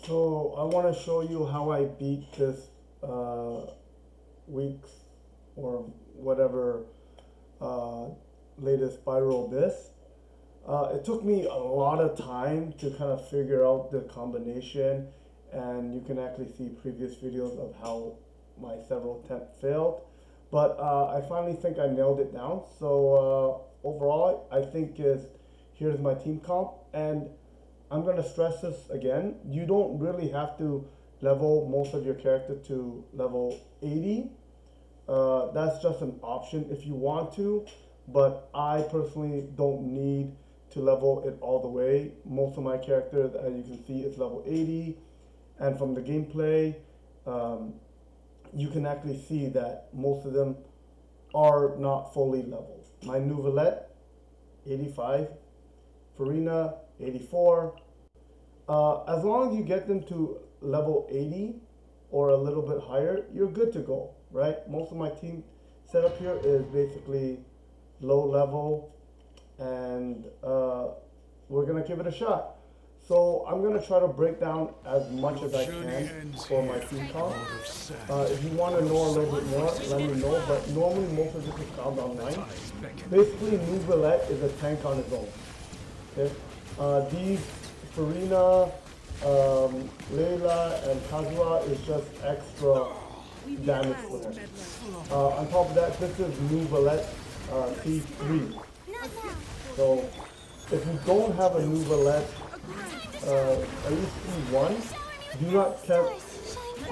So I want to show you how I beat this week's or whatever uh, latest Spiral Abyss. It took me a lot of time to kind of figure out the combination, and you can actually see previous videos of how my several attempts failed. But I finally think I nailed it down. So overall, I think here's my team comp, and I'm gonna stress this again. You don't really have to level most of your character to level 80. That's just an option if you want to, but I personally don't need to level it all the way. Most of my characters, as you can see, is level 80, and from the gameplay, you can actually see that most of them are not fully leveled. My Neuvillette, 85, Farina, 84. As long as you get them to level 80 or a little bit higher, you're good to go, right? Most of my team setup here is basically low level, and we're gonna give it a shot. So I'm gonna try to break down as much as I can for my team comp. If you want to know a little bit more, let me know. But normally most of this is found online. Basically, Neuvillette is a tank on its own. Okay, these Farina, Layla, and Kazuha is just extra damage for them. On top of that, this is Neuvillette P3. So if you don't have a Neuvillette at least P1, do not tempt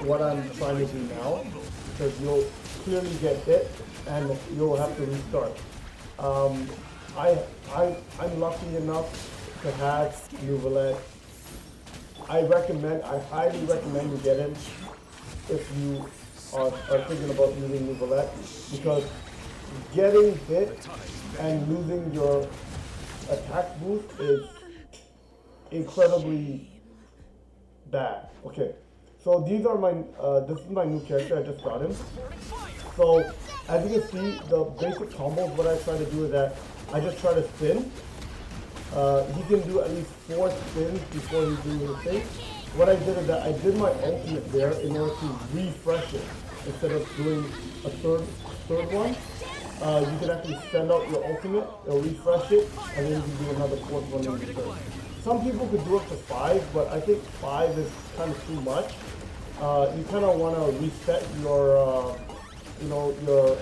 what I'm trying to do now, because you'll clearly get hit and you'll have to restart. I'm lucky enough to have Neuvillette. I highly recommend you get him if you are thinking about using Neuvillette, because getting hit and losing your attack boost is incredibly bad. Okay, so these are my, this is my new character, I just got him. So, as you can see, the basic combos, what I try to do is that I just try to spin. He can do at least 4 spins before he do his thing. What I did is that I did my ultimate there in order to refresh it, instead of doing a third one. You can actually send out your ultimate, it'll refresh it, and then you can do another 4th one in return. Some people could do up to 5, but I think 5 is kind of too much. You kind of want to reset your, your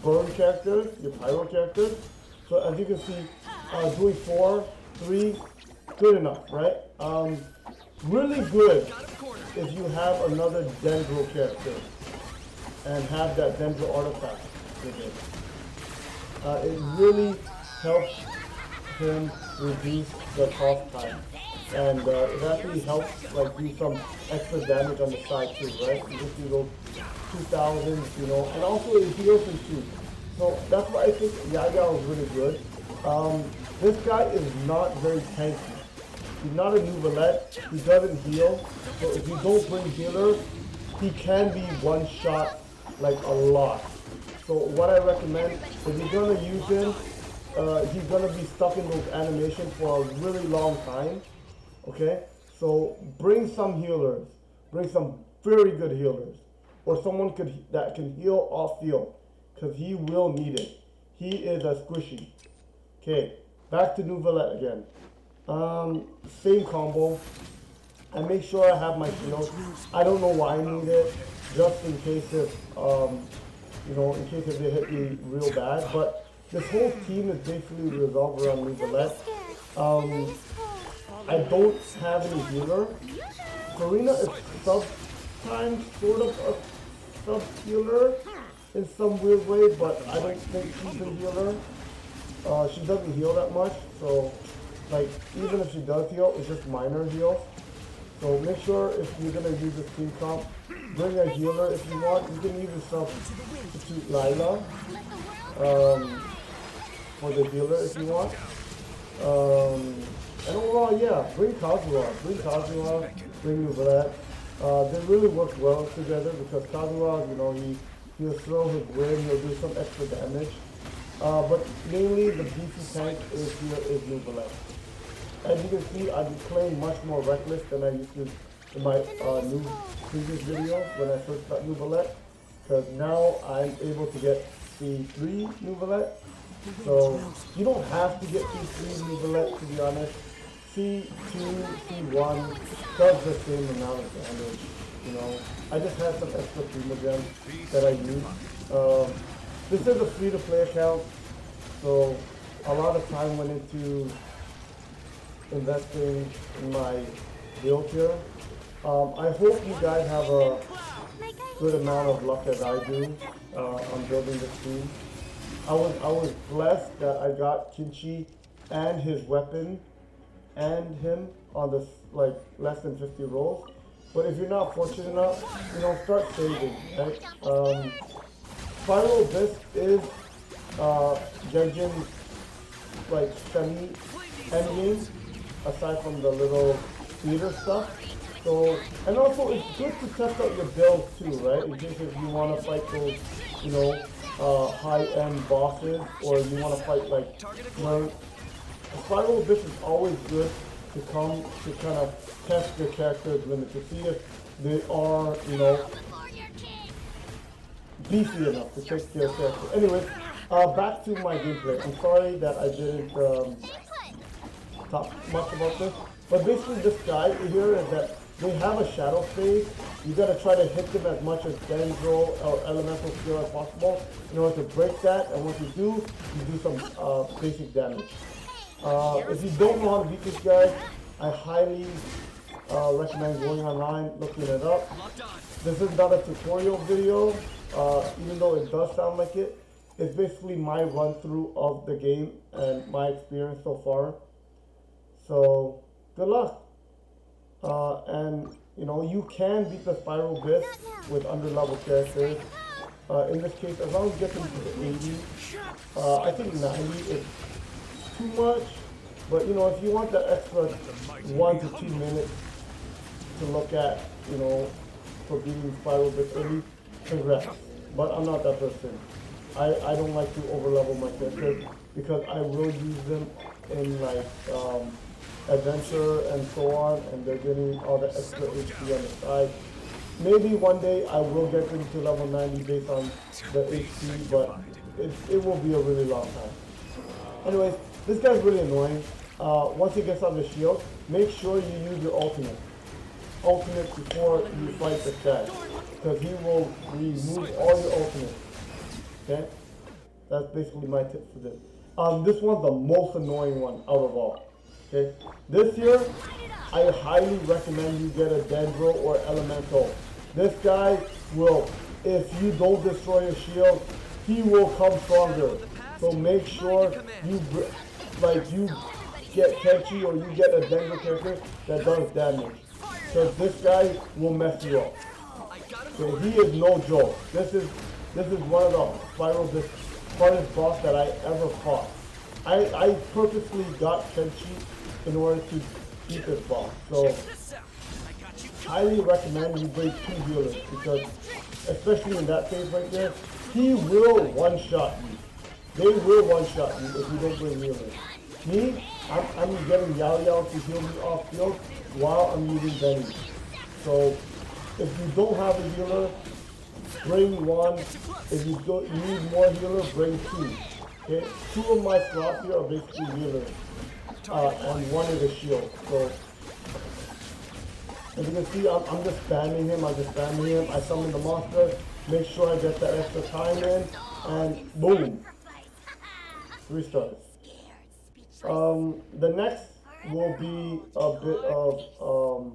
burn characters, your pyro characters. So as you can see, doing 4, 3, good enough, right? Really good if you have another Dendro character and have that Dendro artifact with it. It really helps him reduce the cost time, and it actually helps like do some extra damage on the side too, right? You just do those 2000s, and also it heals him too. So that's why I think Yaya is really good. This guy is not very tanky. He's not a Neuvillette. He doesn't heal. So if you don't bring healers, he can be one shot like a lot. So what I recommend, if you're gonna use him, he's gonna be stuck in those animations for a really long time. Okay? So bring some healers. Bring some very good healers. Or someone that can heal off field. Because he will need it. He is a squishy. Okay, back to Neuvillette again. Same combo. I make sure I have my shield. I don't know why I need it, just in case if, in case if they hit me real bad. But this whole team is basically resolved around Neuvillette. I don't have any healer. Farina is sometimes sort of a sub-healer in some weird way, but I don't think she's a healer. She doesn't heal that much, so like even if she does heal, it's just minor heals. So make sure if you're gonna use this team comp, bring a healer if you want. You can use a substitute Layla for the healer if you want. And overall, yeah, bring Kazuha, bring Neuvillette. They really work well together because Kazuha, he'll throw his wind, he'll do some extra damage. But mainly the DC tank is Neuvillette. As you can see, I'm playing much more reckless than I used to in my new previous videos when I first got Neuvillette, because now I'm able to get C3 Neuvillette. So you don't have to get C3 Neuvillette, to be honest. C2, C1 does the same amount of damage. You know, I just had some extra Primo gems that I used. This is a free-to-play account, so a lot of time went into investing in my build here. I hope you guys have a good amount of luck as I do on building this team. I was blessed that I got Kinchi and his weapon and him on this like less than 50 rolls. But if you're not fortunate enough, you know, start saving, right? Spiral Abyss is Genshin's like semi endgame, aside from the little theater stuff. So, and also it's good to test out your build too, right? In case if you want to fight those, you know, high-end bosses, or you want to fight like, you know, Spiral Abyss is always good to come to kind of test your character's limit, to see if they are, you know, beefy enough to take their character. Anyways, back to my gameplay. I'm sorry that I didn't talk much about this, but basically this guy here is that they have a shadow phase. You gotta try to hit them as much as Dendro or elemental skill as possible in order to break that, and once you do some basic damage. If you don't know how to beat this guy, I highly recommend going online, looking it up. This is not a tutorial video, even though it does sound like it. It's basically my run through of the game and my experience so far. So good luck. And you know, you can beat the Spiral Abyss with underlevel characters. In this case, as long as you get them to the 80, I think 90 is too much. But you know, if you want that extra 1 to 2 minutes to look at, you know, for beating Spiral Abyss early, congrats. But I'm not that person. I don't like to overlevel my characters because I will use them in like adventure and so on, and they're getting all the extra HP on the side. Maybe one day I will get them to level 90 based on the HP, but it will be a really long time. Anyways, this guy's really annoying. Once he gets on the shield, make sure you use your ultimate before you fight this guy, because he will remove all your ultimates. Okay, that's basically my tip for this. This one's the most annoying one out of all. Okay, this here, I highly recommend you get a Dendro or Elemental. This guy will, if you don't destroy your shield, he will come stronger. So make sure you get Kenchi or you get a Dendro character that does damage, because this guy will mess you up. So he is no joke. This is one of the hardest boss that I ever fought. I purposely got Kenchi in order to beat this boss. So highly recommend you bring 2 healers, because especially in that phase right there, he will one-shot you. They will one-shot you if you don't bring healers. Me, I'm getting Yao to heal me off field while I'm using Benny. So if you don't have a healer, bring 1. If you need more healers, bring 2. Okay, 2 of my slots here are basically healers, and 1 is a shield. So as you can see, I'm just spamming him. I summon the monster, make sure I get that extra time in, and boom, 3 stars. The next will be a bit of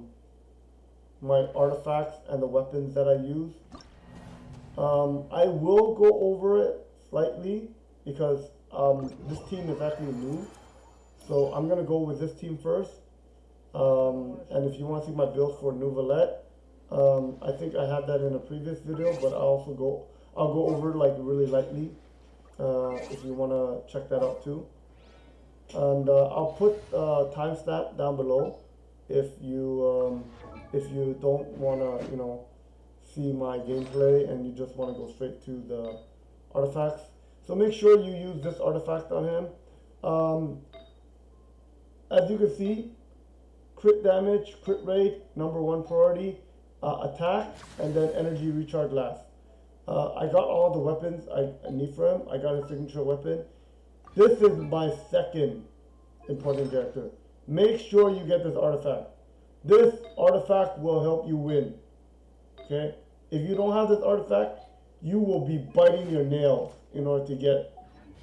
my artifacts and the weapons that I use. I will go over it slightly because this team is actually new. So I'm going to go with this team first. And if you want to see my build for Neuvillette, I think I had that in a previous video, but I'll go over it like really lightly if you want to check that out too. And I'll put timestamp down below if you don't want to, you know, see my gameplay and you just want to go straight to the artifacts. So make sure you use this artifact on him. As you can see, crit damage, crit rate, number one priority, attack, and then energy recharge last. I got all the weapons I need for him. I got his signature weapon. This is my second important character. Make sure you get this artifact. This artifact will help you win. Okay? If you don't have this artifact, you will be biting your nails in order to get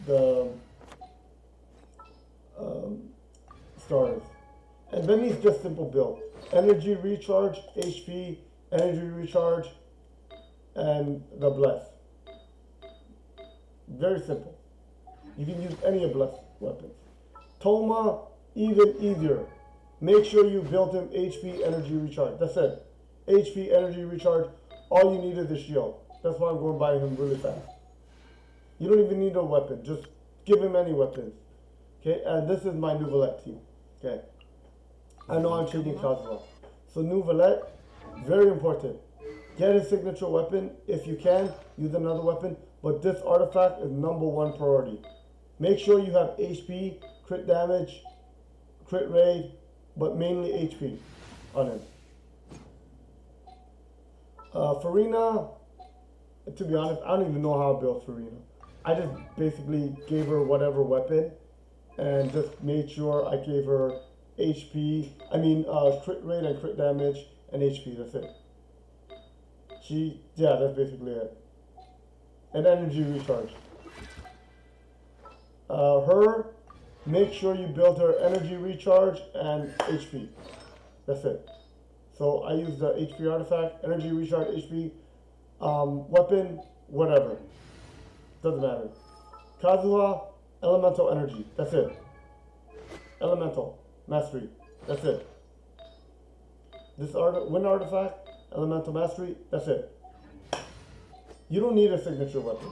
the stars. And then he's just simple build. Energy recharge, HP, energy recharge, and the bless. Very simple. You can use any of bless weapons. Toma, even easier. Make sure you build him HP, energy recharge. That's it. HP, energy recharge. All you need is a shield. That's why I'm going to buy him really fast. You don't even need a weapon. Just give him any weapons. Okay, and this is my Neuvillette team. Okay. I know I'm changing Kazuha. So Neuvillette, very important. Get his signature weapon. If you can, use another weapon. But this artifact is number one priority. Make sure you have HP, crit damage, crit rate, but mainly HP on him. Farina, to be honest, I don't even know how I built Farina. I just basically gave her whatever weapon and just made sure I gave her HP, crit rate and crit damage and HP, that's it. That's basically it. And energy recharge. Her, make sure you build her energy recharge and HP. That's it. So I use the HP artifact, energy recharge, HP, weapon, whatever. Doesn't matter. Kazuha, elemental energy. That's it. Elemental mastery. That's it. This wind artifact, elemental mastery. That's it. You don't need a signature weapon.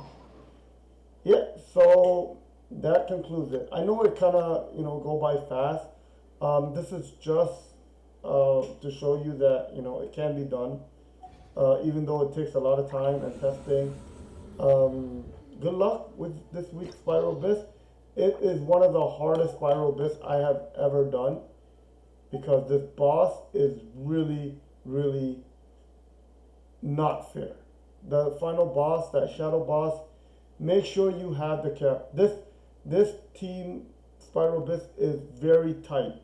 Yeah. So that concludes it. I know it kind of go by fast. This is just to show you that it can be done, even though it takes a lot of time and testing. Good luck with this week's Spiral Abyss. It is one of the hardest Spiral Abyss I have ever done because this boss is really, really not fair. The final boss, that shadow boss, make sure you have the cap. This team Spiral Abyss is very tight.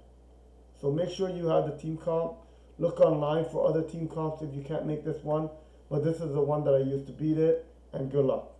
So make sure you have the team comp. Look online for other team comps if you can't make this one. But this is the one that I used to beat it. And good luck.